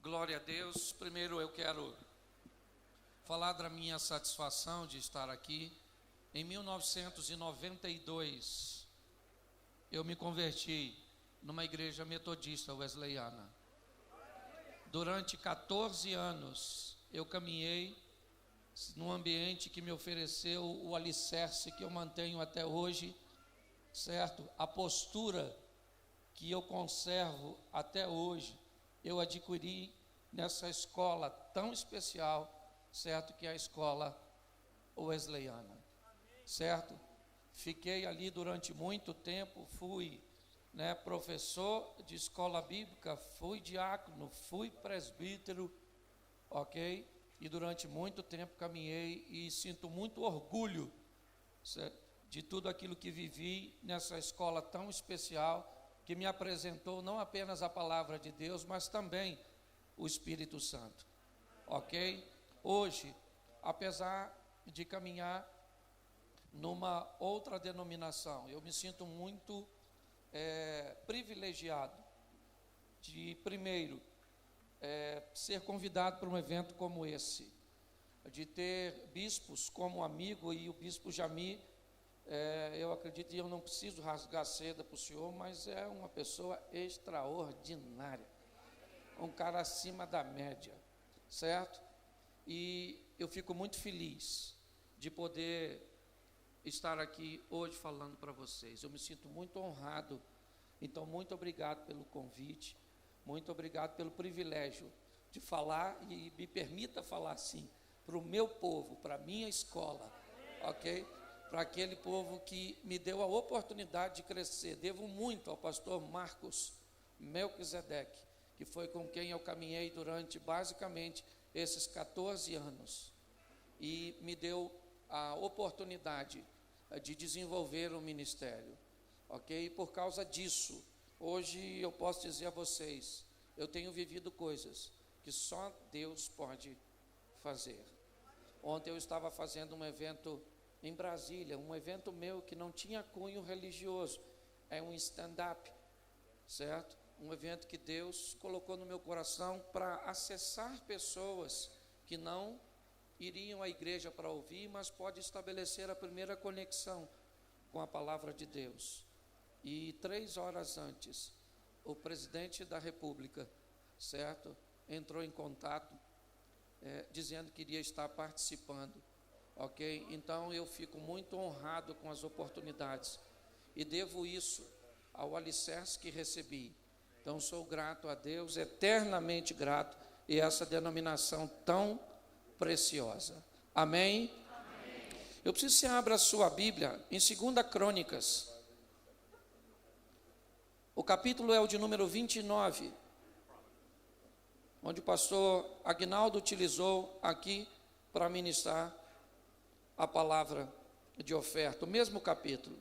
Glória a Deus. Primeiro eu quero falar da minha satisfação de estar aqui. Em 1992, eu me converti numa igreja metodista wesleyana. Durante 14 anos, eu caminhei num ambiente que me ofereceu o alicerce que eu mantenho até hoje, certo? A postura que eu conservo até hoje, eu adquiri nessa escola tão especial, certo? Que é a escola wesleyana, certo? Fiquei ali durante muito tempo, fui professor de escola bíblica, fui diácono, fui presbítero, ok? E durante muito tempo caminhei e sinto muito orgulho, certo? De tudo aquilo que vivi nessa escola tão especial, que me apresentou não apenas a palavra de Deus, mas também o Espírito Santo, ok? Hoje, apesar de caminhar numa outra denominação, eu me sinto muito privilegiado de, primeiro, ser convidado para um evento como esse, de ter bispos como amigo, e o bispo Jami, eu acredito, e eu não preciso rasgar seda para o senhor, mas é uma pessoa extraordinária, um cara acima da média, certo? E eu fico muito feliz de poder estar aqui hoje falando para vocês. Eu me sinto muito honrado, então muito obrigado pelo convite, muito obrigado pelo privilégio de falar, e me permita falar assim, para o meu povo, para a minha escola, ok? Para aquele povo que me deu a oportunidade de crescer. Devo muito ao pastor Marcos Melquisedeque, que foi com quem eu caminhei durante basicamente esses 14 anos, e me deu a oportunidade de desenvolver o ministério, ok? E por causa disso, hoje eu posso dizer a vocês, eu tenho vivido coisas que só Deus pode fazer. Ontem eu estava fazendo um evento em Brasília, um evento meu que não tinha cunho religioso, é um stand-up, certo? Um evento que Deus colocou no meu coração para acessar pessoas que não iriam à igreja para ouvir, mas pode estabelecer a primeira conexão com a palavra de Deus. E 3 horas antes, o presidente da República, certo, entrou em contato, dizendo que iria estar participando, ok? Então eu fico muito honrado com as oportunidades e devo isso ao alicerce que recebi. Então sou grato a Deus, eternamente grato, e essa denominação tão preciosa. Amém? Amém. Eu preciso que você abra a sua Bíblia em 2 Crônicas. O capítulo é o de número 29, onde o pastor Agnaldo utilizou aqui para ministrar a palavra de oferta, o mesmo capítulo.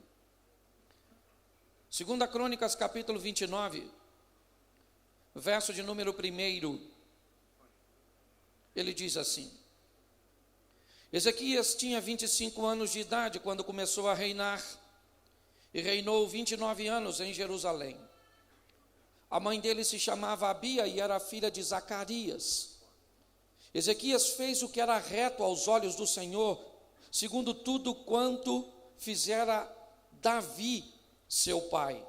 2 Crônicas, capítulo 29, verso de número 1, ele diz assim: Ezequias tinha 25 anos de idade quando começou a reinar, e reinou 29 anos em Jerusalém. A mãe dele se chamava Abia e era filha de Zacarias. Ezequias fez o que era reto aos olhos do Senhor, segundo tudo quanto fizera Davi, seu pai.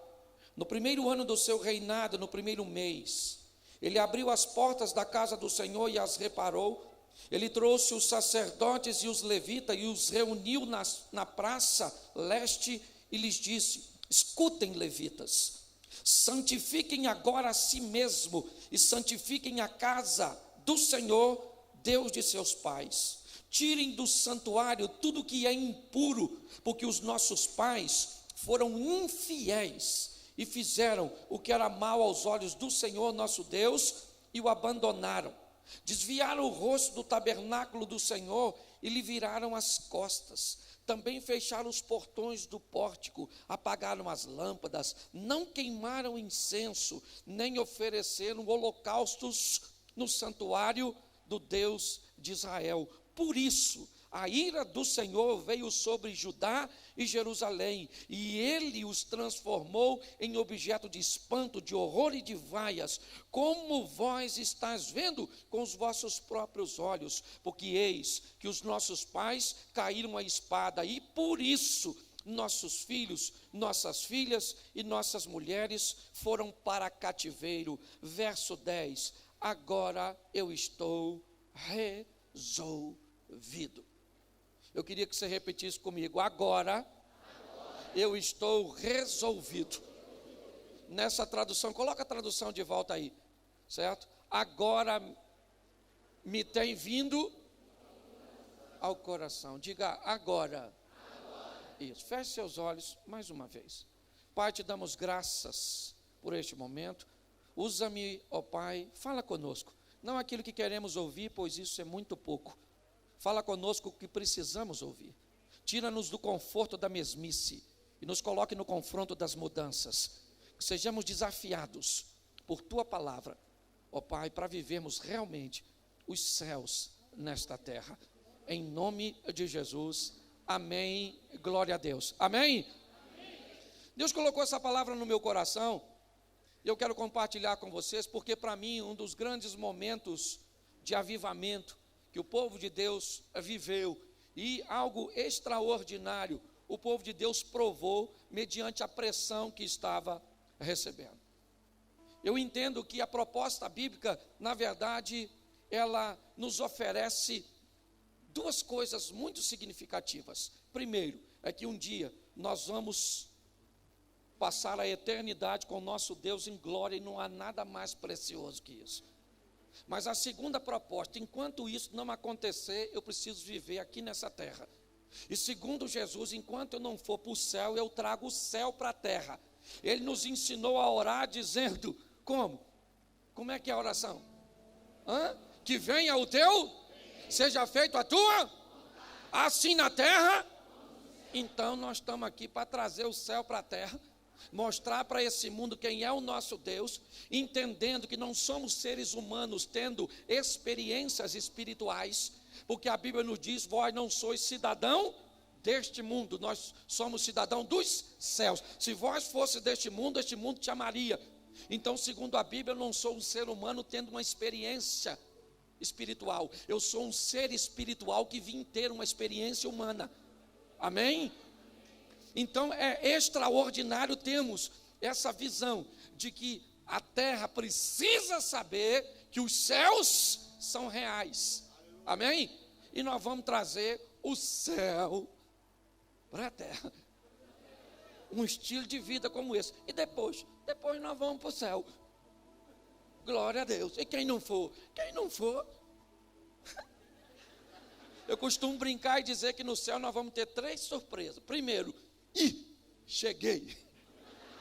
No primeiro ano do seu reinado, no primeiro mês, ele abriu as portas da casa do Senhor e as reparou. Ele trouxe os sacerdotes e os levitas e os reuniu na praça leste e lhes disse: escutem, levitas, santifiquem agora a si mesmo e santifiquem a casa do Senhor, Deus de seus pais. Tirem do santuário tudo que é impuro, porque os nossos pais foram infiéis e fizeram o que era mal aos olhos do Senhor nosso Deus e o abandonaram. Desviaram o rosto do tabernáculo do Senhor e lhe viraram as costas. Também fecharam os portões do pórtico, apagaram as lâmpadas, não queimaram incenso, nem ofereceram holocaustos no santuário do Deus de Israel. Por isso, a ira do Senhor veio sobre Judá e Jerusalém, e ele os transformou em objeto de espanto, de horror e de vaias, como vós estáis vendo com os vossos próprios olhos, porque eis que os nossos pais caíram à espada, e por isso nossos filhos, nossas filhas e nossas mulheres foram para cativeiro. Verso 10, agora eu estou resolvido. Eu queria que você repetisse comigo, agora eu estou resolvido. Nessa tradução, coloca a tradução de volta aí, certo? Agora me tem vindo ao coração. Diga agora. Isso, feche seus olhos mais uma vez. Pai, te damos graças por este momento. Usa-me, ó Pai, fala conosco. Não aquilo que queremos ouvir, pois isso é muito pouco. Fala conosco o que precisamos ouvir. Tira-nos do conforto da mesmice e nos coloque no confronto das mudanças. Que sejamos desafiados por Tua palavra, ó Pai, para vivermos realmente os céus nesta terra. Em nome de Jesus, amém, glória a Deus. Amém? Amém? Deus colocou essa palavra no meu coração e eu quero compartilhar com vocês, porque para mim um dos grandes momentos de avivamento que o povo de Deus viveu, e algo extraordinário o povo de Deus provou mediante a pressão que estava recebendo. Eu entendo que a proposta bíblica, na verdade, ela nos oferece duas coisas muito significativas. Primeiro, é que um dia nós vamos passar a eternidade com o nosso Deus em glória e não há nada mais precioso que isso. Mas a segunda proposta, enquanto isso não acontecer, eu preciso viver aqui nessa terra. E segundo Jesus, enquanto eu não for para o céu, eu trago o céu para a terra. Ele nos ensinou a orar dizendo, como? Como é que é a oração? Que venha o teu, seja feito a tua, assim na terra. Então nós estamos aqui para trazer o céu para a terra, mostrar para esse mundo quem é o nosso Deus, entendendo que não somos seres humanos tendo experiências espirituais, porque a Bíblia nos diz, vós não sois cidadão deste mundo, nós somos cidadão dos céus. Se vós fosse deste mundo, este mundo te amaria. Então, segundo a Bíblia, eu não sou um ser humano tendo uma experiência espiritual, eu sou um ser espiritual que vim ter uma experiência humana. Amém? Então é extraordinário termos essa visão de que a terra precisa saber que os céus são reais. Amém? E nós vamos trazer o céu para a terra. Um estilo de vida como esse. E depois nós vamos para o céu. Glória a Deus. E quem não for? Eu costumo brincar e dizer que no céu nós vamos ter 3 surpresas. Primeiro, cheguei.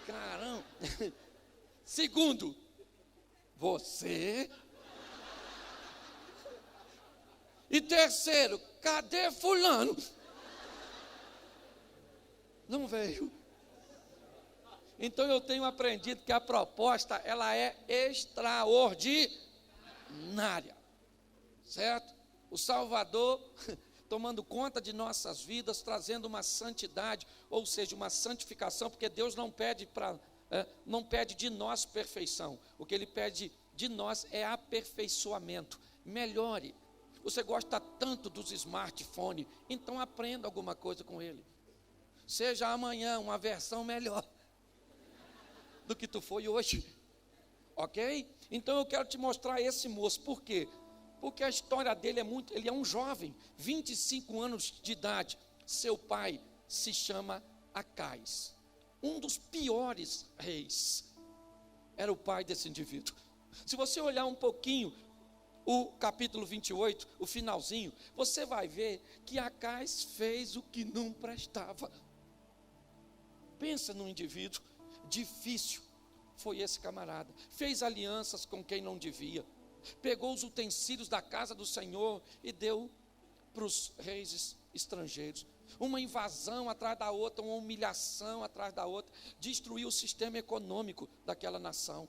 Caramba. Segundo, você. E terceiro, cadê fulano? Não veio. Então eu tenho aprendido que a proposta, ela é extraordinária, certo? O Salvador tomando conta de nossas vidas, trazendo uma santidade, ou seja, uma santificação, porque Deus não pede de nós perfeição. O que Ele pede de nós é aperfeiçoamento. Melhore. Você gosta tanto dos smartphones, então aprenda alguma coisa com ele. Seja amanhã uma versão melhor do que tu foi hoje, ok? Então eu quero te mostrar esse moço. Por quê? Porque a história dele ele é um jovem, 25 anos de idade. Seu pai se chama Acais, um dos piores reis, era o pai desse indivíduo. Se você olhar um pouquinho o capítulo 28, o finalzinho, você vai ver que Acais fez o que não prestava. Pensa num indivíduo difícil, foi esse camarada. Fez alianças com quem não devia. Pegou os utensílios da casa do Senhor e deu para os reis estrangeiros. Uma invasão atrás da outra, uma humilhação atrás da outra. Destruiu o sistema econômico daquela nação.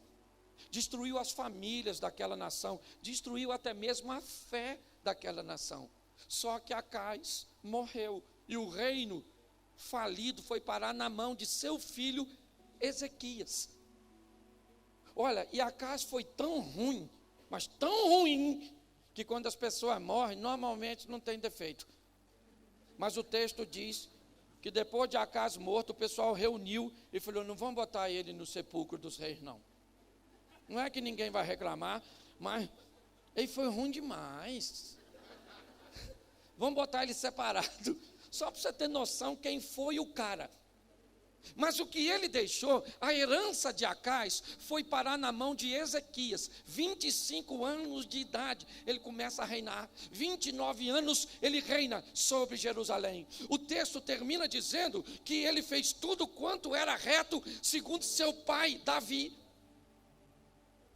Destruiu as famílias daquela nação. Destruiu até mesmo a fé daquela nação. Só que Acais morreu e o reino falido foi parar na mão de seu filho Ezequias. Olha, e Acais foi tão ruim, mas tão ruim, que quando as pessoas morrem, normalmente não tem defeito. Mas o texto diz que depois de Acais morto, o pessoal reuniu e falou: não vamos botar ele no sepulcro dos reis, não. Não é que ninguém vai reclamar, mas ele foi ruim demais. Vamos botar ele separado, só para você ter noção quem foi o cara. Mas o que ele deixou, a herança de Acais, foi parar na mão de Ezequias. 25 anos de idade, ele começa a reinar. 29 anos, ele reina sobre Jerusalém. O texto termina dizendo que ele fez tudo quanto era reto, segundo seu pai, Davi.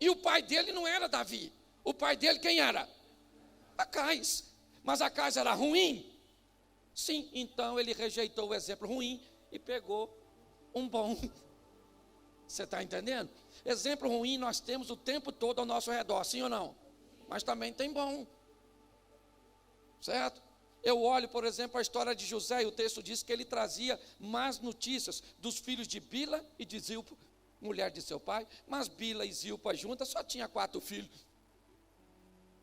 E o pai dele não era Davi. O pai dele quem era? Acais. Mas Acais era ruim? Sim, então ele rejeitou o exemplo ruim e pegou um bom. Você está entendendo? Exemplo ruim nós temos o tempo todo ao nosso redor, sim ou não? Mas também tem bom. Certo? Eu olho, por exemplo, a história de José, e o texto diz que ele trazia más notícias dos filhos de Bila e de Zilpa, mulher de seu pai, mas Bila e Zilpa juntas só tinha 4 filhos.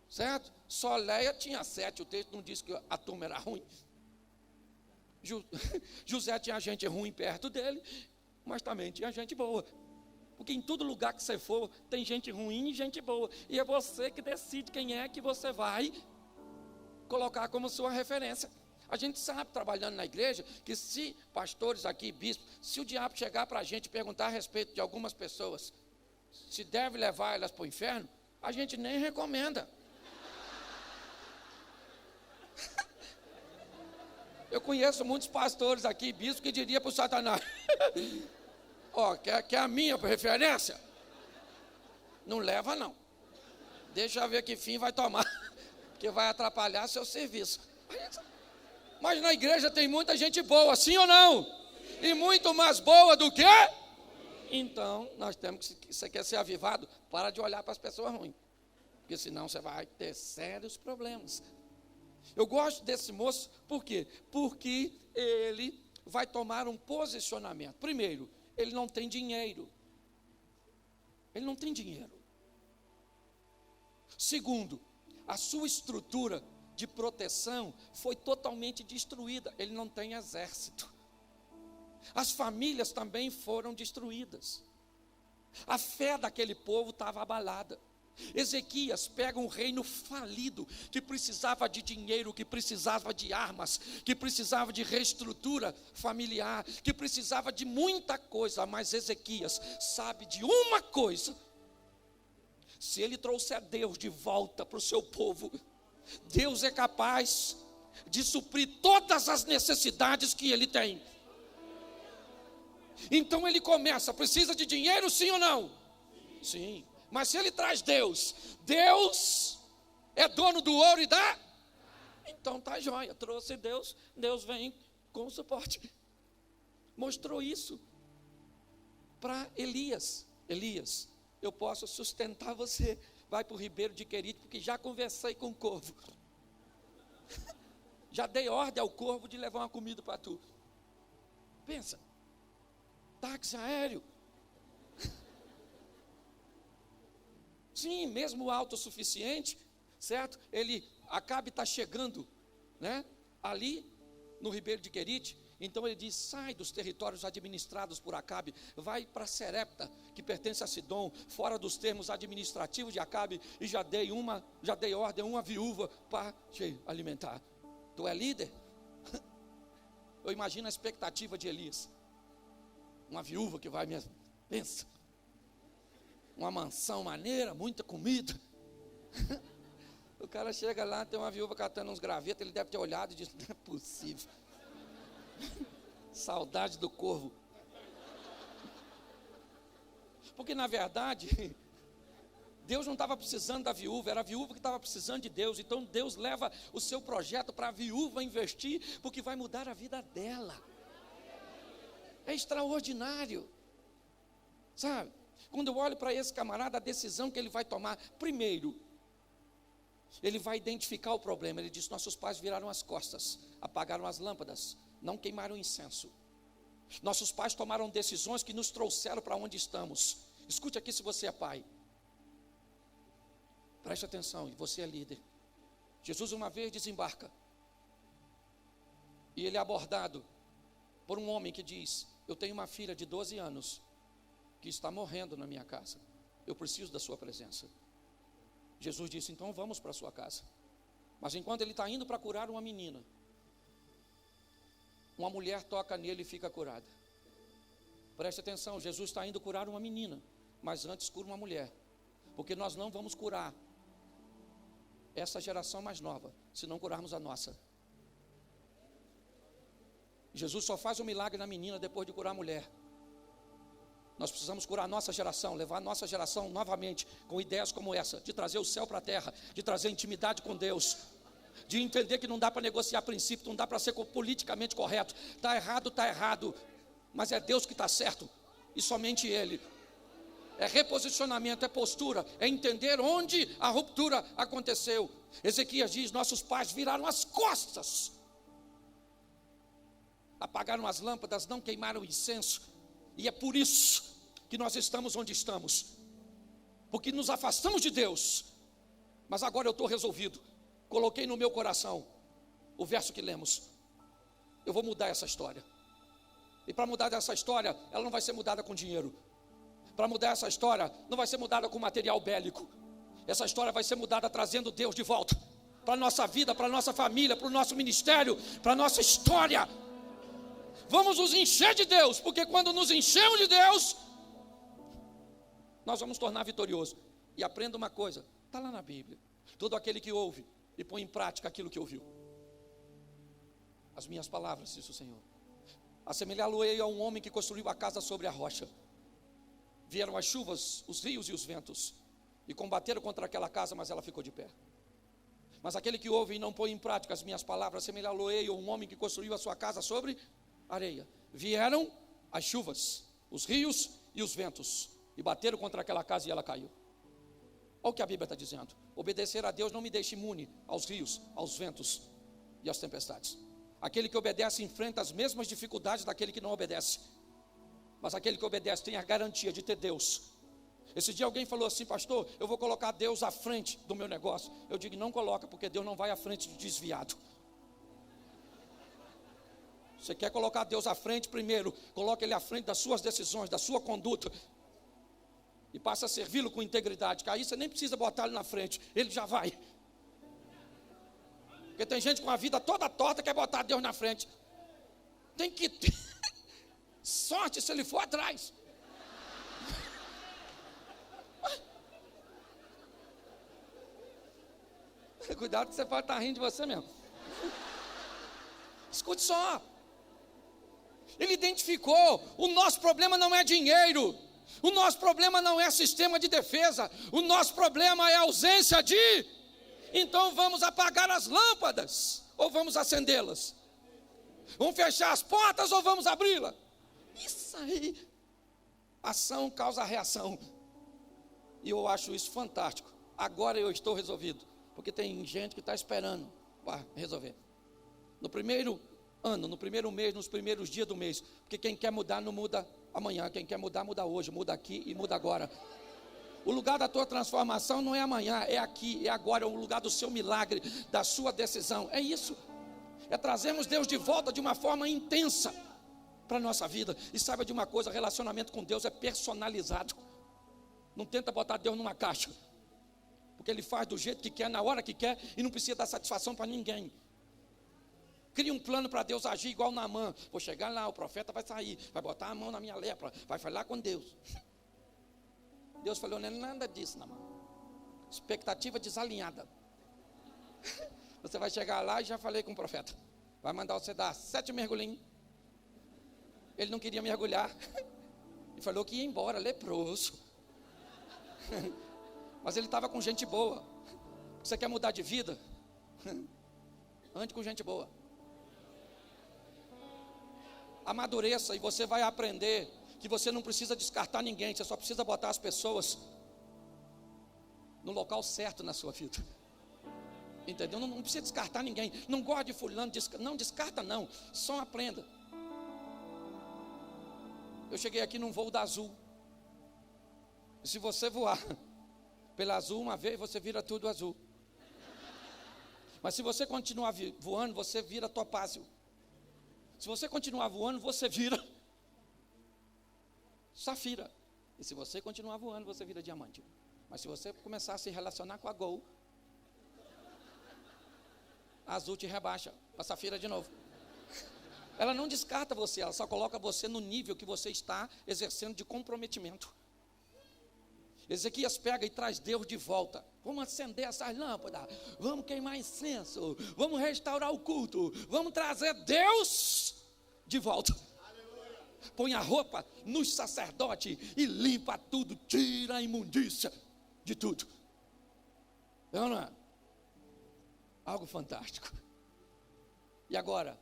Certo? Só Leia tinha 7, o texto não diz que a turma era ruim. José tinha gente ruim perto dele, mas também tinha gente boa. Porque em todo lugar que você for, tem gente ruim e gente boa. E é você que decide quem é que você vai colocar como sua referência. A gente sabe, trabalhando na igreja, que se pastores aqui, bispos, se o diabo chegar para a gente e perguntar a respeito de algumas pessoas, se deve levar elas para o inferno, a gente nem recomenda. Eu conheço muitos pastores aqui, bispos, que diria para o Satanás: ó, quer a minha referência? Não leva não. Deixa eu ver que fim vai tomar, que vai atrapalhar seu serviço. Mas na igreja tem muita gente boa, sim ou não? E muito mais boa do que? Então, nós temos que, você quer ser avivado, para de olhar para as pessoas ruins, porque senão você vai ter sérios problemas. Eu gosto desse moço, por quê? Porque ele vai tomar um posicionamento. Primeiro, ele não tem dinheiro. Ele não tem dinheiro. Segundo, a sua estrutura de proteção foi totalmente destruída. Ele não tem exército. As famílias também foram destruídas. A fé daquele povo estava abalada. Ezequias pega um reino falido, que precisava de dinheiro, que precisava de armas, que precisava de reestrutura familiar, que precisava de muita coisa, mas Ezequias sabe de uma coisa: se ele trouxer Deus de volta para o seu povo, Deus é capaz de suprir todas as necessidades que ele tem. Então ele começa: precisa de dinheiro, sim ou não? Sim. Mas se ele traz Deus, Deus é dono do ouro e da... Então tá jóia, trouxe Deus, Deus vem com o suporte. Mostrou isso para Elias. Elias, eu posso sustentar você. Vai para o Ribeiro de Querite, porque já conversei com o corvo. Já dei ordem ao corvo de levar uma comida para tu. Pensa, táxi aéreo. Sim, mesmo autossuficiente, certo? Ele acaba estar chegando, né? Ali no Ribeiro de Querite. Então ele diz: sai dos territórios administrados por Acabe, vai para Serepta, que pertence a Sidom, fora dos termos administrativos de Acabe, e já dei ordem a uma viúva para te alimentar. Tu é líder? Eu imagino a expectativa de Elias. Uma viúva que vai mesmo, pensa, uma mansão maneira, muita comida. O cara chega lá, tem uma viúva catando uns gravetos, ele deve ter olhado e disse: não é possível. Saudade do corvo. Porque na verdade, Deus não estava precisando da viúva, era a viúva que estava precisando de Deus. Então Deus leva o seu projeto para a viúva investir, porque vai mudar a vida dela. É extraordinário, sabe? Quando eu olho para esse camarada, a decisão que ele vai tomar: primeiro, Ele vai identificar o problema. Ele diz: nossos pais viraram as costas, apagaram as lâmpadas, não queimaram incenso. Nossos pais tomaram decisões que nos trouxeram para onde estamos. Escute aqui, se você é pai, preste atenção, e você é líder. Jesus uma vez desembarca, e ele é abordado por um homem que diz: eu tenho uma filha de 12 anos, que está morrendo na minha casa, eu preciso da sua presença. Jesus disse: então vamos para a sua casa. Mas enquanto ele está indo para curar uma menina, uma mulher toca nele e fica curada. Preste atenção, Jesus está indo curar uma menina, mas antes cura uma mulher, porque nós não vamos curar essa geração mais nova se não curarmos a nossa. Jesus só faz um milagre na menina depois de curar a mulher. Nós precisamos curar a nossa geração, levar a nossa geração novamente com ideias como essa, de trazer o céu para a terra, de trazer intimidade com Deus, de entender que não dá para negociar princípio, não dá para ser politicamente correto. Está errado, mas é Deus que está certo, e somente Ele. É reposicionamento, é postura, é entender onde a ruptura aconteceu. Ezequias diz: nossos pais viraram as costas, apagaram as lâmpadas, não queimaram incenso, e é por isso que nós estamos onde estamos, porque nos afastamos de Deus. Mas agora eu estou resolvido, coloquei no meu coração o verso que lemos: eu vou mudar essa história. E para mudar essa história, ela não vai ser mudada com dinheiro. Para mudar essa história, não vai ser mudada com material bélico. Essa história vai ser mudada trazendo Deus de volta para a nossa vida, para a nossa família, para o nosso ministério, para a nossa história. Vamos nos encher de Deus, porque quando nos enchemos de Deus, nós vamos nos tornar vitoriosos. E aprenda uma coisa, está lá na Bíblia: todo aquele que ouve e põe em prática aquilo que ouviu. As minhas palavras, disse o Senhor, assemelhá-lo-ei a um homem que construiu a casa sobre a rocha. Vieram as chuvas, os rios e os ventos, e combateram contra aquela casa, mas ela ficou de pé. Mas aquele que ouve e não põe em prática as minhas palavras, assemelhá-lo-ei a um homem que construiu a sua casa sobre areia. Vieram as chuvas, os rios e os ventos, e bateram contra aquela casa e ela caiu. Olha o que a Bíblia está dizendo: obedecer a Deus não me deixa imune aos rios, aos ventos e às tempestades. Aquele que obedece enfrenta as mesmas dificuldades daquele que não obedece, mas aquele que obedece tem a garantia de ter Deus. Esse dia alguém falou assim: pastor, eu vou colocar Deus à frente do meu negócio. Eu digo: não coloca, porque Deus não vai à frente de desviado. Você quer colocar Deus à frente? Primeiro, coloque Ele à frente das suas decisões, da sua conduta, e passa a servi-lo com integridade, que aí você nem precisa botar Ele na frente, Ele já vai. Porque tem gente com a vida toda torta, quer botar Deus na frente. Tem que ter sorte se Ele for atrás. Cuidado que você pode estar rindo de você mesmo. Escute só. Ele identificou: o nosso problema não é dinheiro, o nosso problema não é sistema de defesa, o nosso problema é ausência de. Então vamos apagar as lâmpadas ou vamos acendê-las? Vamos fechar as portas ou vamos abri-las? Isso aí. Ação causa reação. E eu acho isso fantástico. Agora eu estou resolvido, porque tem gente que está esperando para resolver. No primeiro ano, no primeiro mês, nos primeiros dias do mês. Porque quem quer mudar não muda amanhã, quem quer mudar muda hoje, muda aqui e muda agora. O lugar da tua transformação não é amanhã, é aqui, é agora, é o lugar do seu milagre, da sua decisão. É isso. É trazermos Deus de volta de uma forma intensa para a nossa vida. E saiba de uma coisa: relacionamento com Deus é personalizado. Não tenta botar Deus numa caixa, porque Ele faz do jeito que quer, na hora que quer, e não precisa dar satisfação para ninguém. Cria um plano para Deus agir igual Naamã. Vou chegar lá, o profeta vai sair, vai botar a mão na minha lepra, vai falar com Deus. Deus falou: não é nada disso, Naamã. Expectativa desalinhada. Você vai chegar lá, e já falei com o profeta, vai mandar você dar 7 mergulhinhos. Ele não queria mergulhar e falou que ia embora, leproso. Mas ele estava com gente boa. Você quer mudar de vida? Ande com gente boa. Amadureça, e você vai aprender que você não precisa descartar ninguém, você só precisa botar as pessoas no local certo na sua vida. Entendeu? Não precisa descartar ninguém. Não gosta de fulano, não descarta não. Só aprenda. Eu cheguei aqui num voo da Azul. E se você voar pela Azul uma vez, você vira tudo azul. Mas se você continuar voando, você vira topázio. Se você continuar voando, você vira safira. E se você continuar voando, você vira diamante. Mas se você começar a se relacionar com a Gol, a Azul te rebaixa para safira de novo. Ela não descarta você, ela só coloca você no nível que você está exercendo de comprometimento. Ezequias pega e traz Deus de volta. Vamos acender essas lâmpadas, vamos queimar incenso, vamos restaurar o culto, vamos trazer Deus de volta. Põe a roupa nos sacerdotes e limpa tudo, tira a imundícia de tudo. Não é? Algo fantástico. E agora,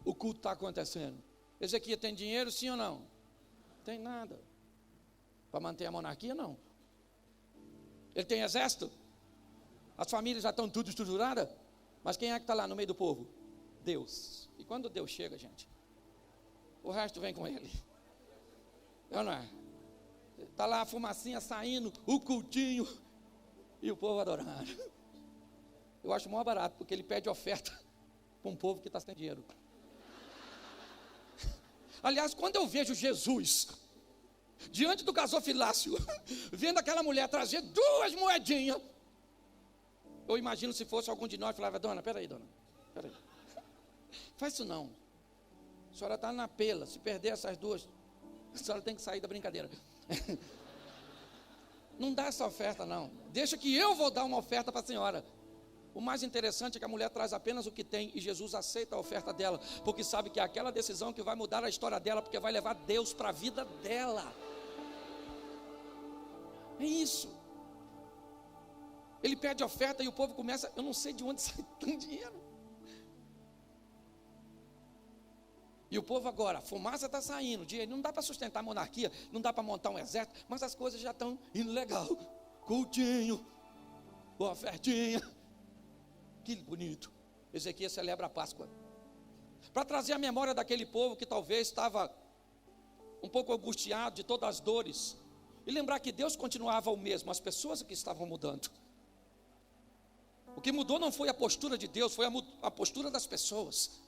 o culto está acontecendo. Ezequias tem dinheiro, sim ou não? Tem nada. Para manter a monarquia, não. Ele tem exército? As famílias já estão tudo estruturadas? Mas quem é que está lá no meio do povo? Deus. E quando Deus chega, gente, o resto vem com ele. Não é? Está lá a fumacinha saindo, o cultinho e o povo adorando. Eu acho maior barato, porque ele pede oferta para um povo que está sem dinheiro. Aliás, quando eu vejo Jesus diante do gasofilácio, vendo aquela mulher trazer 2 moedinhas, eu imagino se fosse algum de nós, falava: dona, peraí, faz isso não, a senhora está na pela, se perder essas 2, a senhora tem que sair da brincadeira. Não dá essa oferta não, deixa que eu vou dar uma oferta para a senhora. O mais interessante é que a mulher traz apenas o que tem, e Jesus aceita a oferta dela, porque sabe que é aquela decisão que vai mudar a história dela, porque vai levar Deus para a vida dela. É isso. Ele pede oferta e o povo começa, eu não sei de onde sai tanto dinheiro. E o povo agora, a fumaça está saindo, dinheiro, não dá para sustentar a monarquia, não dá para montar um exército, mas as coisas já estão indo legal. Cultinho, ofertinha. Que bonito. Ezequias celebra a Páscoa para trazer a memória daquele povo que talvez estava um pouco angustiado de todas as dores, e lembrar que Deus continuava o mesmo, as pessoas que estavam mudando. O que mudou não foi a postura de Deus, foi a postura das pessoas.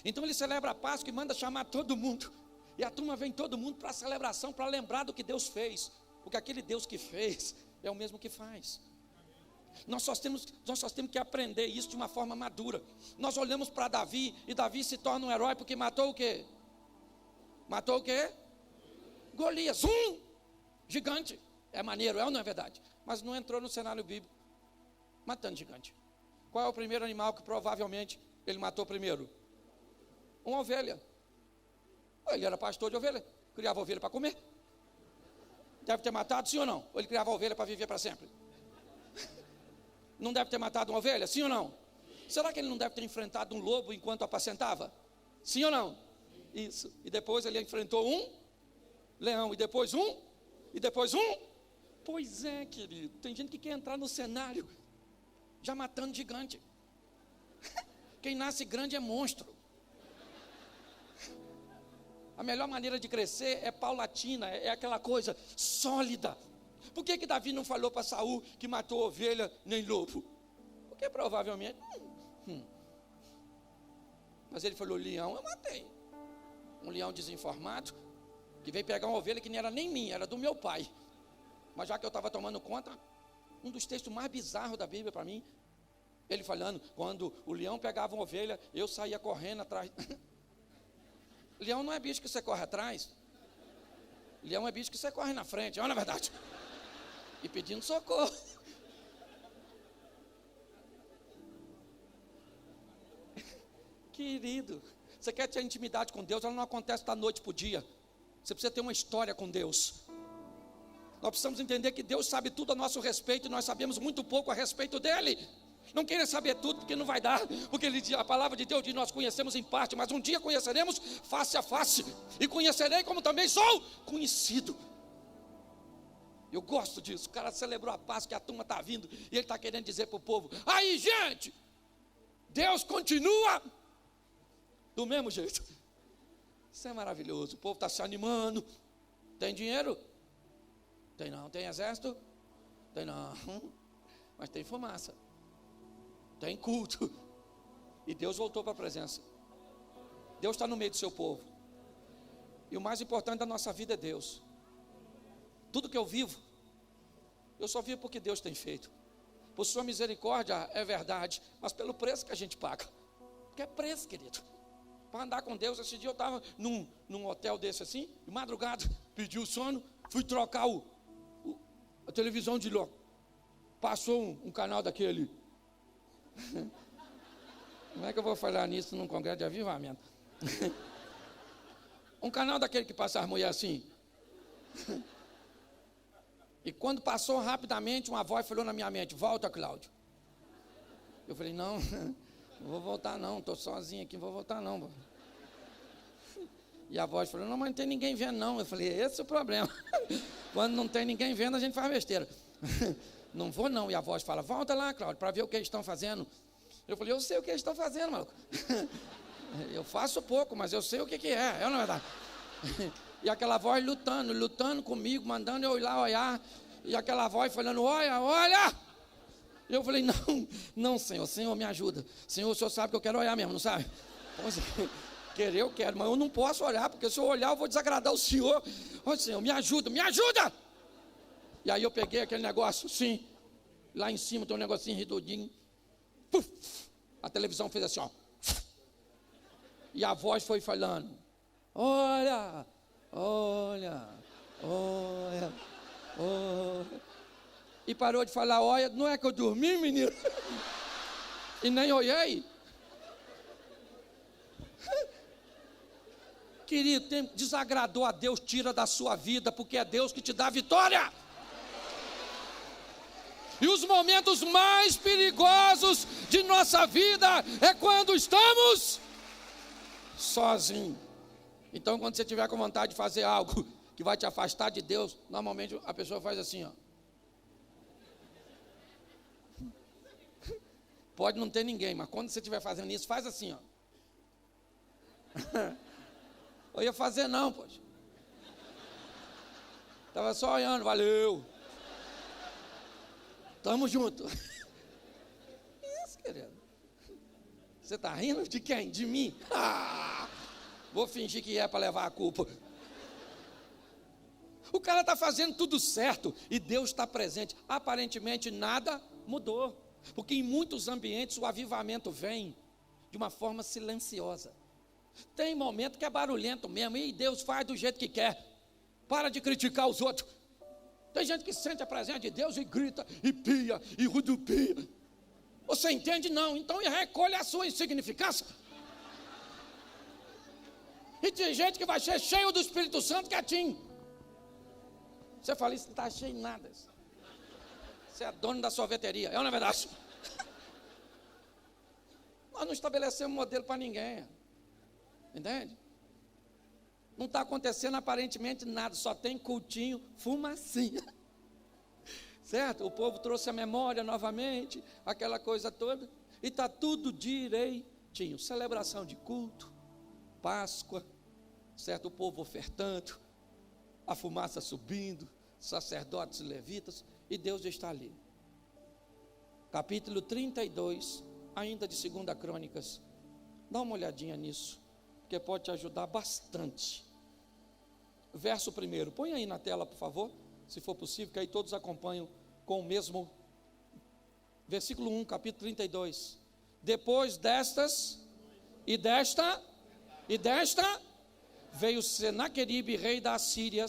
Então ele celebra a Páscoa e manda chamar todo mundo, e a turma vem todo mundo para a celebração, para lembrar do que Deus fez, porque aquele Deus que fez é o mesmo que faz. Nós só temos que aprender isso de uma forma madura. Nós olhamos para Davi, e Davi se torna um herói porque matou o quê? Matou o quê? Golias, gigante. É maneiro, é ou não é verdade? Mas não entrou no cenário bíblico matando gigante. Qual é o primeiro animal que provavelmente ele matou primeiro? Uma ovelha. Ele era pastor de ovelha, criava ovelha para comer. Deve ter matado, sim ou não? Ou ele criava ovelha para viver para sempre? Não deve ter matado uma ovelha, sim ou não? Será que ele não deve ter enfrentado um lobo enquanto apacentava? Sim ou não? Isso. E depois ele enfrentou um leão, e depois um, e depois um. Pois é, querido, tem gente que quer entrar no cenário já matando gigante. Quem nasce grande é monstro. A melhor maneira de crescer é paulatina, é aquela coisa sólida. Por que Davi não falou para Saul que matou ovelha nem lobo? Porque provavelmente Mas ele falou: leão eu matei. Um leão desinformado, que veio pegar uma ovelha que não era nem minha, era do meu pai. Mas já que eu estava tomando conta, um dos textos mais bizarros da Bíblia para mim, ele falando, quando o leão pegava uma ovelha, eu saía correndo atrás. Leão não é bicho que você corre atrás. Leão é bicho que você corre na frente, olha a verdade. E pedindo socorro. Querido, você quer ter intimidade com Deus, ela não acontece da noite para o dia. Você precisa ter uma história com Deus. Nós precisamos entender que Deus sabe tudo a nosso respeito, e nós sabemos muito pouco a respeito dele. Não queira saber tudo, porque não vai dar. Porque a palavra de Deus diz: nós conhecemos em parte, mas um dia conheceremos face a face. E conhecerei como também sou conhecido. Eu gosto disso. O cara celebrou a Páscoa, que a turma está vindo, e ele está querendo dizer para o povo: aí, gente, Deus continua do mesmo jeito. Isso é maravilhoso. O povo está se animando. Tem dinheiro? Tem não. Tem exército? Tem não. Mas tem fumaça. Tem culto. E Deus voltou para a presença. Deus está no meio do seu povo. E o mais importante da nossa vida é Deus. Tudo que eu vivo, eu só vivo porque Deus tem feito. Por sua misericórdia é verdade, mas pelo preço que a gente paga. Porque é preço, querido. Para andar com Deus, esse dia eu estava num hotel desse assim, de madrugada, pedi o sono, fui trocar a televisão de logo. Passou um canal daquele. Como é que eu vou falar nisso num congresso de avivamento? Um canal daquele que passa as mulheres assim. E quando passou rapidamente, uma voz falou na minha mente: volta, Cláudio. Eu falei: não vou voltar não, estou sozinho aqui, não vou voltar não. E a voz falou: não, mas não tem ninguém vendo não. Eu falei: esse é o problema. Quando não tem ninguém vendo, a gente faz besteira. Não vou não. E a voz fala: volta lá, Cláudio, para ver o que eles estão fazendo. Eu falei: eu sei o que eles estão fazendo, maluco. Eu faço pouco, mas eu sei o que é, não é verdade? E aquela voz lutando comigo, mandando eu ir lá olhar. E aquela voz falando: olha. E eu falei: não, Senhor, me ajuda. Senhor, o Senhor sabe que eu quero olhar mesmo, não sabe? Querer eu quero, mas eu não posso olhar, porque se eu olhar eu vou desagradar o Senhor. Ô Senhor, me ajuda. E aí eu peguei aquele negócio, sim. Lá em cima tem um negocinho redondinho. Puf, a televisão fez assim, ó. E a voz foi falando: olha. E parou de falar: olha, não é que eu dormi, menino? E nem olhei. Querido, desagradou a Deus, tira da sua vida, porque é Deus que te dá a vitória. E os momentos mais perigosos de nossa vida é quando estamos sozinhos. Então, quando você tiver com vontade de fazer algo que vai te afastar de Deus, normalmente a pessoa faz assim, ó. Pode não ter ninguém, mas quando você estiver fazendo isso, faz assim, ó. Eu ia fazer não, poxa. Estava só olhando, valeu. Tamo junto. Isso, querido. Você está rindo de quem? De mim? Vou fingir que é para levar a culpa. O cara está fazendo tudo certo e Deus está presente. Aparentemente nada mudou. Porque em muitos ambientes o avivamento vem de uma forma silenciosa. Tem momento que é barulhento mesmo, e Deus faz do jeito que quer. Para de criticar os outros. Tem gente que sente a presença de Deus e grita, e pia, e rodopia. Você entende? Não. Então recolhe a sua insignificância. E tem gente que vai ser cheio do Espírito Santo quietinho. Você fala: isso não está cheio de nada. Você é dono da sorveteria. É ou não é verdade? Nós não estabelecemos modelo para ninguém. Entende? Não está acontecendo aparentemente nada, só tem cultinho, fumacinha. Certo? O povo trouxe a memória novamente, aquela coisa toda, e está tudo direitinho. Celebração de culto, Páscoa, certo? O povo ofertando, a fumaça subindo, sacerdotes e levitas, e Deus está ali. Capítulo 32, ainda de 2 Crônicas. Dá uma olhadinha nisso, porque pode te ajudar bastante. Verso 1, põe aí na tela, por favor, se for possível, que aí todos acompanham com o mesmo. Versículo 1, capítulo 32. Depois destas, e desta, veio Senaqueribe, rei da Síria,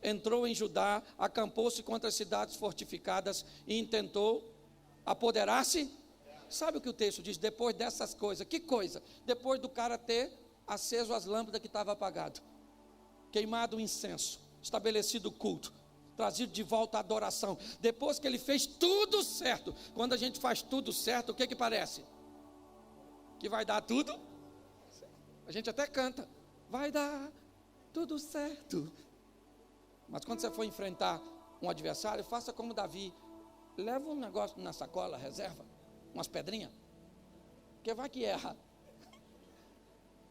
entrou em Judá, acampou-se contra as cidades fortificadas e intentou apoderar-se. Sabe o que o texto diz? Depois dessas coisas. Que coisa? Depois do cara ter aceso as lâmpadas que estavam apagadas, queimado o incenso, estabelecido o culto, trazido de volta a adoração. Depois que ele fez tudo certo. Quando a gente faz tudo certo, o que parece? Que vai dar tudo? A gente até canta: vai dar tudo certo. Mas quando você for enfrentar um adversário, faça como Davi. Leva um negócio na sacola, reserva, umas pedrinhas. Porque vai que erra.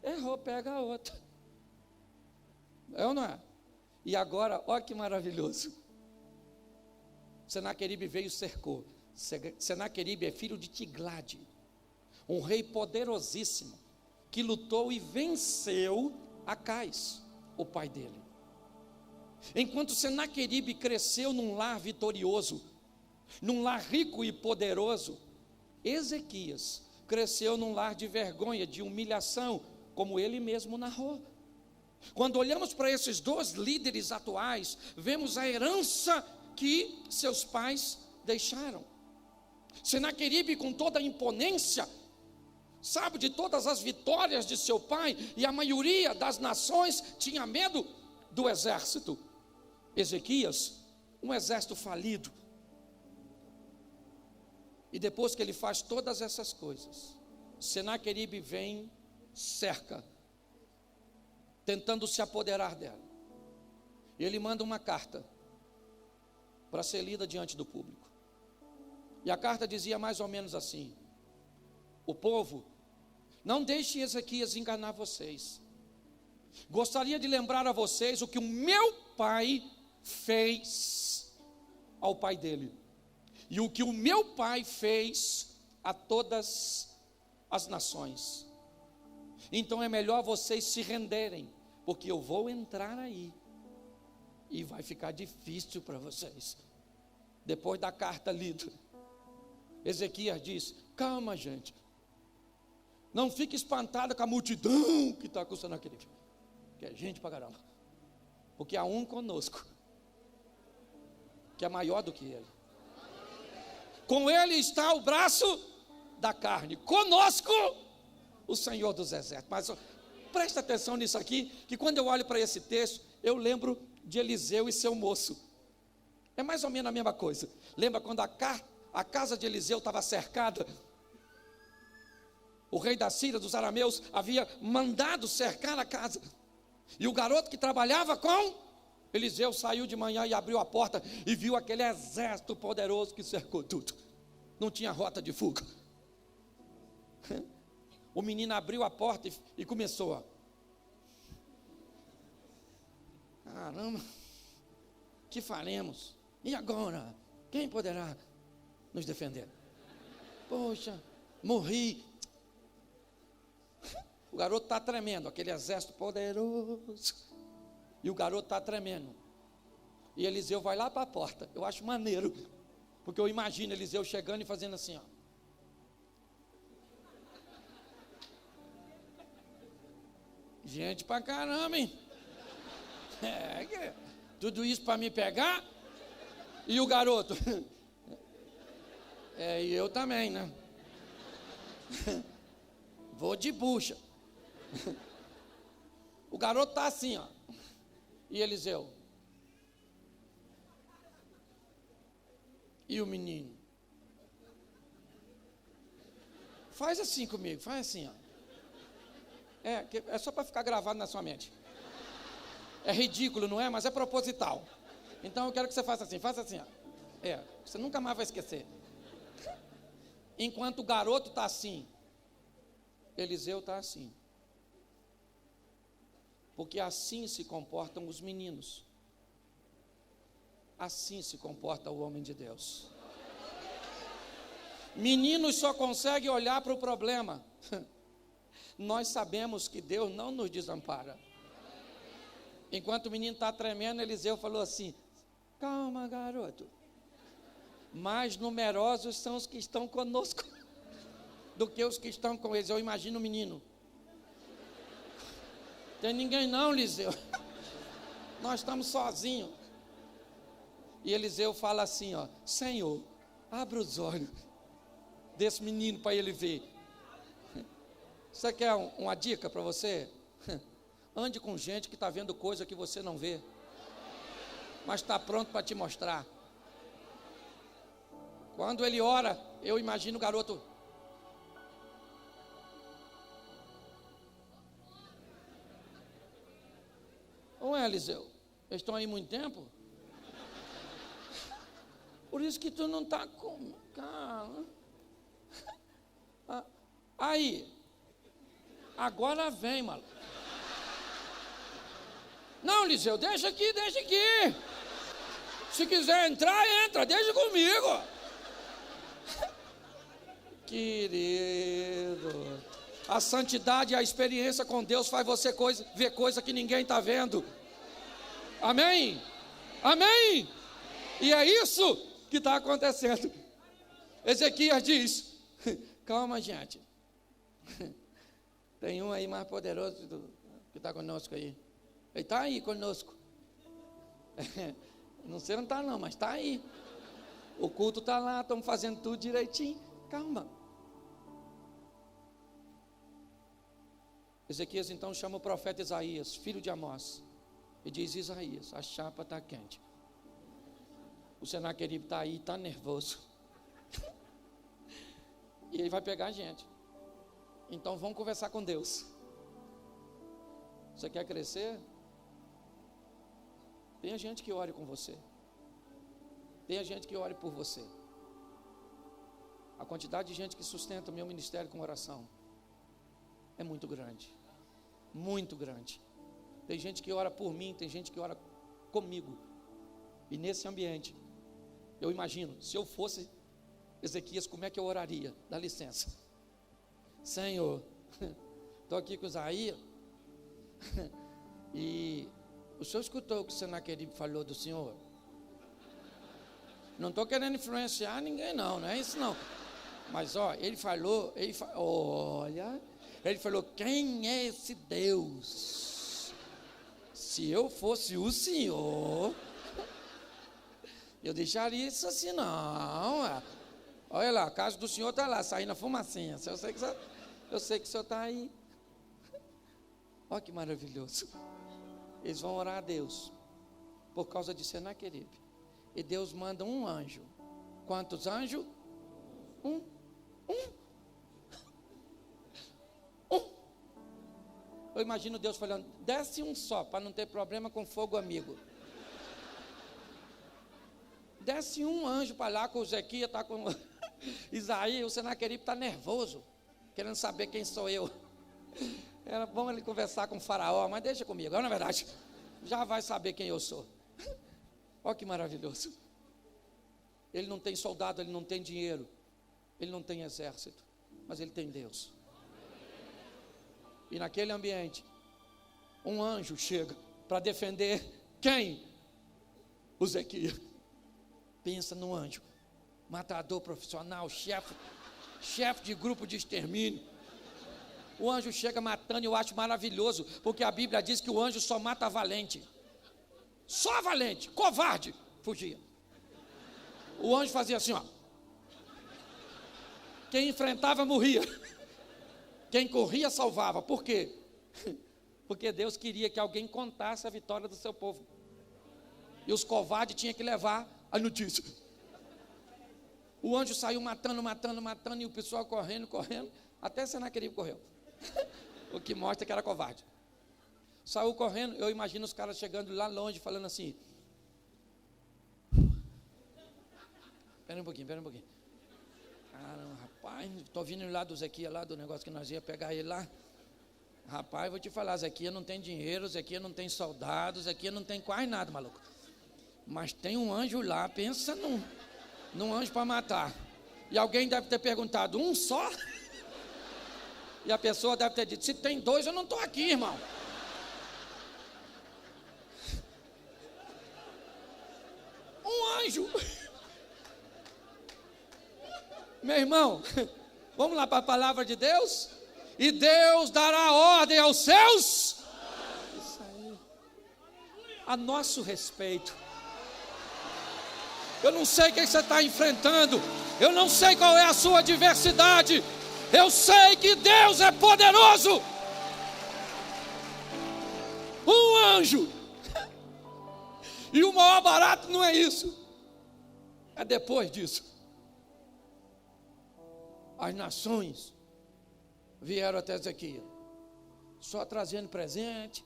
Errou, pega a outra. É ou não é? E agora, olha que maravilhoso. Senaqueribe veio e cercou. Senaqueribe é filho de Tiglade, um rei poderosíssimo, que lutou e venceu Acais, o pai dele. Enquanto Senaqueribe cresceu num lar vitorioso, num lar rico e poderoso, Ezequias cresceu num lar de vergonha, de humilhação, como ele mesmo narrou. Quando olhamos para esses dois líderes atuais, vemos a herança que seus pais deixaram. Senaqueribe, com toda a imponência, sabe, de todas as vitórias de seu pai, e a maioria das nações tinha medo do exército. Ezequias, um exército falido. E depois que ele faz todas essas coisas, Senaqueribe vem, cerca, tentando se apoderar dela. E ele manda uma carta para ser lida diante do público. E a carta dizia mais ou menos assim: o povo, não deixe Ezequias enganar vocês. Gostaria de lembrar a vocês o que o meu pai fez ao pai dele, e o que o meu pai fez a todas as nações. Então é melhor vocês se renderem, porque eu vou entrar aí e vai ficar difícil para vocês. Depois da carta lida, Ezequias diz: calma, gente, não fique espantada com a multidão que está com Senaqueribe, que é gente para caramba, porque há um conosco que é maior do que ele. Com ele está o braço da carne, conosco o Senhor dos exércitos. Mas presta atenção nisso aqui, que quando eu olho para esse texto, eu lembro de Eliseu e seu moço. É mais ou menos a mesma coisa. Lembra quando a casa de Eliseu estava cercada? O rei da Síria, dos arameus, havia mandado cercar a casa. E o garoto que trabalhava com Eliseu saiu de manhã e abriu a porta e viu aquele exército poderoso que cercou tudo. Não tinha rota de fuga. O menino abriu a porta e começou a: caramba, que faremos? E agora? Quem poderá nos defender? Poxa, morri. O garoto está tremendo, aquele exército poderoso. E o garoto está tremendo. E Eliseu vai lá para a porta. Eu acho maneiro, porque eu imagino Eliseu chegando e fazendo assim, ó. Gente pra caramba, hein? Tudo isso para me pegar? E o garoto? E eu também, né? Vou de bucha. O garoto está assim, ó. E Eliseu? E o menino? Faz assim comigo, faz assim, ó. É só para ficar gravado na sua mente. É ridículo, não é? Mas é proposital. Então eu quero que você faça assim, ó. Você nunca mais vai esquecer. Enquanto o garoto está assim, Eliseu está assim. Porque assim se comportam os meninos. Assim se comporta o homem de Deus. Meninos só conseguem olhar para o problema. Nós sabemos que Deus não nos desampara. Enquanto o menino está tremendo, Eliseu falou assim: calma, garoto. Mais numerosos são os que estão conosco do que os que estão com eles. Eu imagino o menino: tem ninguém não, Eliseu. Nós estamos sozinhos. E Eliseu fala assim, ó: Senhor, abra os olhos desse menino para ele ver. Você quer uma dica para você? Ande com gente que está vendo coisa que você não vê, mas está pronto para te mostrar. Quando ele ora, eu imagino o garoto: não é, Eliseu? Eles estão aí muito tempo? Por isso que tu não está com... Cara. Aí. Agora vem, maluco. Não, Liseu, deixa aqui. Se quiser entrar, entra, deixa comigo. Querido, a santidade e a experiência com Deus faz você ver coisa que ninguém está vendo. Amém? Amém? E é isso que está acontecendo. Ezequias diz, calma, gente. Tem um aí mais poderoso que está conosco aí. Ele está aí conosco. Não sei onde está não, mas está aí. O culto está lá, estamos fazendo tudo direitinho. Calma. Ezequias então chama o profeta Isaías, filho de Amós, e diz: Isaías, a chapa está quente. O Senaqueribe está aí, está nervoso. E ele vai pegar a gente. Então vamos conversar com Deus. Você quer crescer? Tenha gente que ore com você. Tenha gente que ore por você. A quantidade de gente que sustenta o meu ministério com oração é muito grande. Muito grande. Tem gente que ora por mim, tem gente que ora comigo. E nesse ambiente, eu imagino, se eu fosse Ezequias, como é que eu oraria? Dá licença. Senhor, estou aqui com Isaías. E o senhor escutou o que o Senaqueribe falou do senhor? Não estou querendo influenciar ninguém não é isso não. Mas ele falou, olha, ele falou, quem é esse Deus? Se eu fosse o senhor, eu deixaria isso assim não. Olha lá, a casa do senhor está lá, saindo a fumacinha. Eu sei que o senhor está aí. Olha que maravilhoso. Eles vão orar a Deus por causa de Senaqueribe. E Deus manda um anjo. Quantos anjos? Um. Eu imagino Deus falando, desce um só, para não ter problema com fogo amigo. Desce um anjo para lá, com o Ezequias, está com Isaías, o Senaqueribe está nervoso, querendo saber quem sou eu. Era bom ele conversar com o faraó, mas deixa comigo, na verdade, já vai saber quem eu sou. Olha que maravilhoso. Ele não tem soldado, ele não tem dinheiro, ele não tem exército, mas ele tem Deus. E naquele ambiente, um anjo chega para defender quem? O Ezequias. Pensa no anjo, matador profissional, chefe de grupo de extermínio. O anjo chega matando, eu acho maravilhoso, porque a Bíblia diz que o anjo só mata valente. Só valente, covarde, fugia. O anjo fazia assim, ó. Quem enfrentava morria. Quem corria salvava. Por quê? Porque Deus queria que alguém contasse a vitória do seu povo. E os covardes tinham que levar a notícia. O anjo saiu matando, e o pessoal correndo, até Senaqueribe correu. O que mostra que era covarde. Saiu correndo, eu imagino os caras chegando lá longe, falando assim. Espera um pouquinho. Caramba, rapaz, estou vindo lá do Ezequias, lá do negócio que nós ia pegar ele lá. Rapaz, vou te falar, Ezequias não tem dinheiro, Ezequias não tem soldados, Ezequias não tem quase nada, maluco. Mas tem um anjo lá, pensa num anjo para matar. E alguém deve ter perguntado, um só? E a pessoa deve ter dito, se tem dois, eu não estou aqui, irmão. Um anjo. Meu irmão, vamos lá para a palavra de Deus? E Deus dará ordem aos seus. Isso aí. A nosso respeito. Eu não sei o que você está enfrentando. Eu não sei qual é a sua adversidade. Eu sei que Deus é poderoso. Um anjo. E o maior barato não é isso. É depois disso. As nações vieram até Ezequias, só trazendo presente.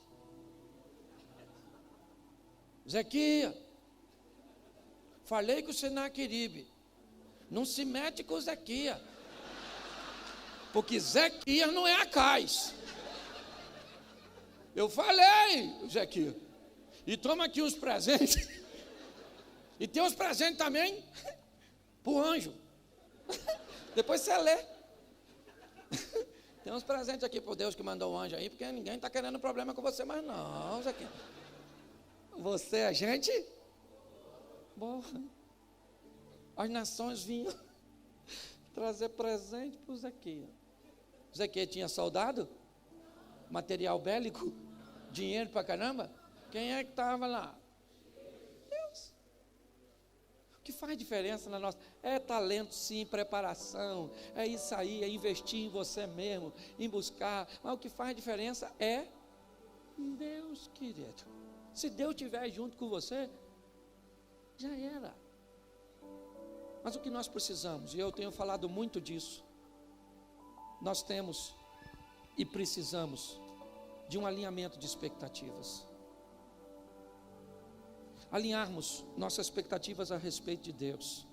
Zequias, falei com o Senaqueribe, não se mete com o Zequias, porque Zequias não é Acais. Eu falei, Zequias, e toma aqui uns presentes, e tem uns presentes também para o anjo, depois você lê. Tem uns presentes aqui para Deus que mandou o anjo aí, porque ninguém está querendo problema com você, mas não, Zequias. Você é gente boa. As nações vinham trazer presente para o Zequias. Zequias tinha soldado? Material bélico? Dinheiro para caramba? Quem é que estava lá? Deus. O que faz diferença na nossa... É talento sim, preparação, é isso aí, é investir em você mesmo, em buscar. Mas o que faz diferença é Deus, querido. Se Deus estiver junto com você, já era. Mas o que nós precisamos, e eu tenho falado muito disso, nós temos e precisamos de um alinhamento de expectativas. Alinharmos nossas expectativas a respeito de Deus.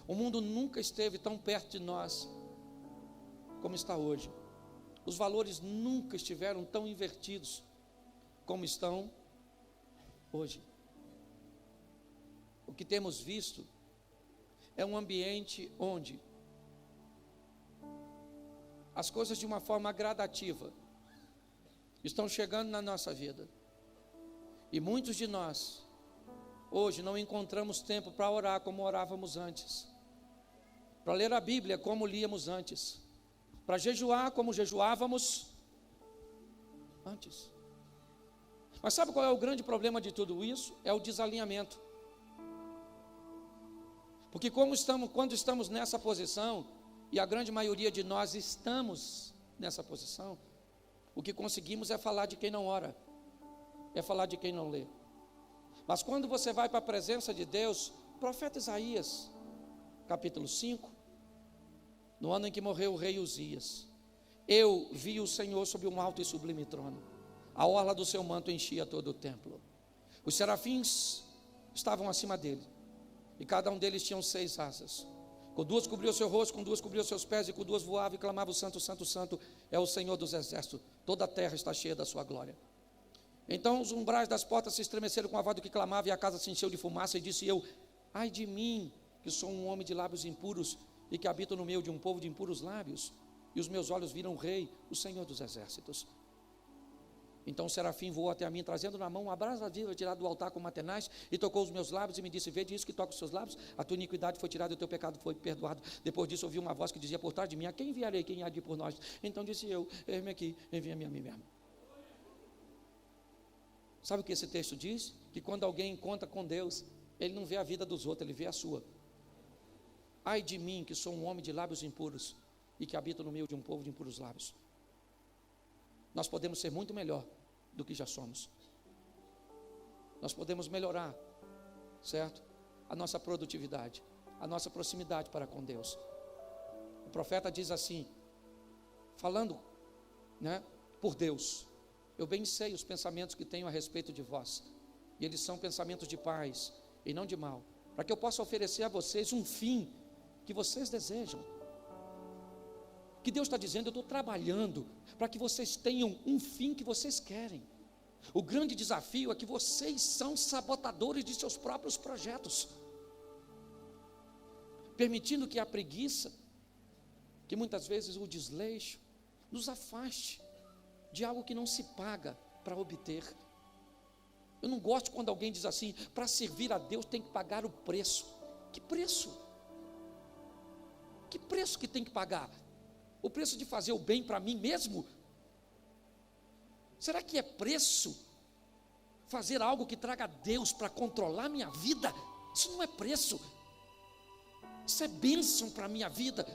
O mundo nunca esteve tão perto de nós como está hoje. Os valores nunca estiveram tão invertidos como estão hoje. O que temos visto é um ambiente onde as coisas de uma forma gradativa estão chegando na nossa vida. E muitos de nós hoje não encontramos tempo para orar como orávamos antes, para ler a Bíblia como líamos antes, para jejuar como jejuávamos antes. Mas sabe qual é o grande problema de tudo isso? É o desalinhamento. Porque quando estamos nessa posição, e a grande maioria de nós estamos nessa posição, o que conseguimos é falar de quem não ora, é falar de quem não lê. Mas quando você vai para a presença de Deus, profeta Isaías, capítulo 5, no ano em que morreu o rei Uzias, eu vi o Senhor sob um alto e sublime trono, a orla do seu manto enchia todo o templo, os serafins estavam acima dele, e cada um deles tinha 6 asas, com 2 cobriu o seu rosto, com 2 cobriu os seus pés, e com 2 voava e clamava: o santo, santo, santo é o Senhor dos exércitos, toda a terra está cheia da sua glória. Então os umbrais das portas se estremeceram com a voz do que clamava, e a casa se encheu de fumaça, e disse eu: ai de mim, que sou um homem de lábios impuros, e que habito no meio de um povo de impuros lábios, e os meus olhos viram o rei, o Senhor dos exércitos. Então o serafim voou até a mim, trazendo na mão uma brasa viva tirada do altar com matenaz, e tocou os meus lábios e me disse: vede isso que toca os seus lábios, a tua iniquidade foi tirada e o teu pecado foi perdoado. Depois disso ouvi uma voz que dizia por trás de mim: a quem enviarei, quem há de ir por nós? Então disse eu: eis-me aqui, envia-me a mim mesmo. Sabe o que esse texto diz? Que quando alguém encontra com Deus, ele não vê a vida dos outros, ele vê a sua. Ai de mim, que sou um homem de lábios impuros, e que habito no meio de um povo de impuros lábios. Nós podemos ser muito melhor do que já somos. Nós podemos melhorar, certo? A nossa produtividade, a nossa proximidade para com Deus. O profeta diz assim, falando, por Deus: eu bem sei os pensamentos que tenho a respeito de vós, e eles são pensamentos de paz e não de mal, para que eu possa oferecer a vocês um fim que vocês desejam. O que Deus está dizendo: eu estou trabalhando para que vocês tenham um fim que vocês querem. O grande desafio é que vocês são sabotadores de seus próprios projetos, permitindo que a preguiça, que muitas vezes o desleixo, nos afaste de algo que não se paga para obter. Eu não gosto quando alguém diz assim: para servir a Deus tem que pagar o preço. Que preço? Que preço que tem que pagar? O preço de fazer o bem para mim mesmo? Será que é preço fazer algo que traga Deus para controlar minha vida? Isso não é preço. Isso é bênção para a minha vida.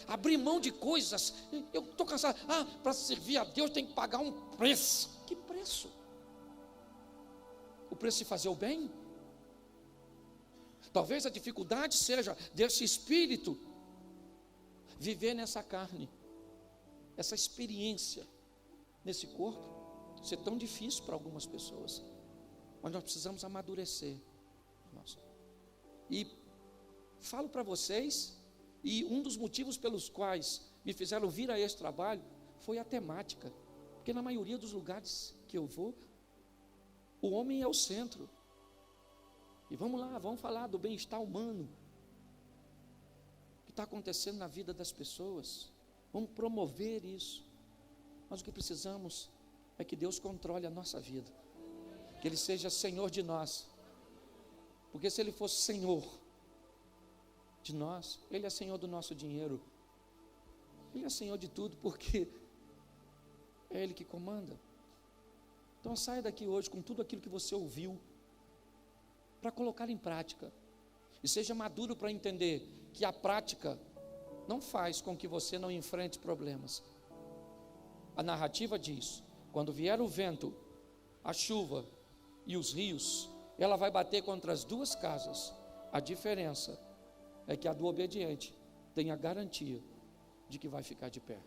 Abrir mão de coisas. Eu estou cansado. Para servir a Deus tem que pagar um preço. Que preço? O preço de fazer o bem? Talvez a dificuldade seja desse espírito viver nessa carne, essa experiência nesse corpo ser tão difícil para algumas pessoas. mas nós precisamos amadurecer. E falo para vocês, e um dos motivos pelos quais me fizeram vir a esse trabalho foi a temática, porque na maioria dos lugares que eu vou, o homem é o centro. E vamos lá, vamos falar do bem-estar humano que está acontecendo na vida das pessoas. Vamos promover isso. Mas o que precisamos é que Deus controle a nossa vida, que Ele seja Senhor de nós, porque se Ele fosse Senhor de nós, Ele é Senhor do nosso dinheiro, Ele é Senhor de tudo, porque é Ele que comanda. Então saia daqui hoje com tudo aquilo que você ouviu, para colocar em prática, e seja maduro para entender que a prática não faz com que você não enfrente problemas. A narrativa diz, quando vier o vento, a chuva e os rios, ela vai bater contra as duas casas. A diferença é que a do obediente tem a garantia de que vai ficar de pé.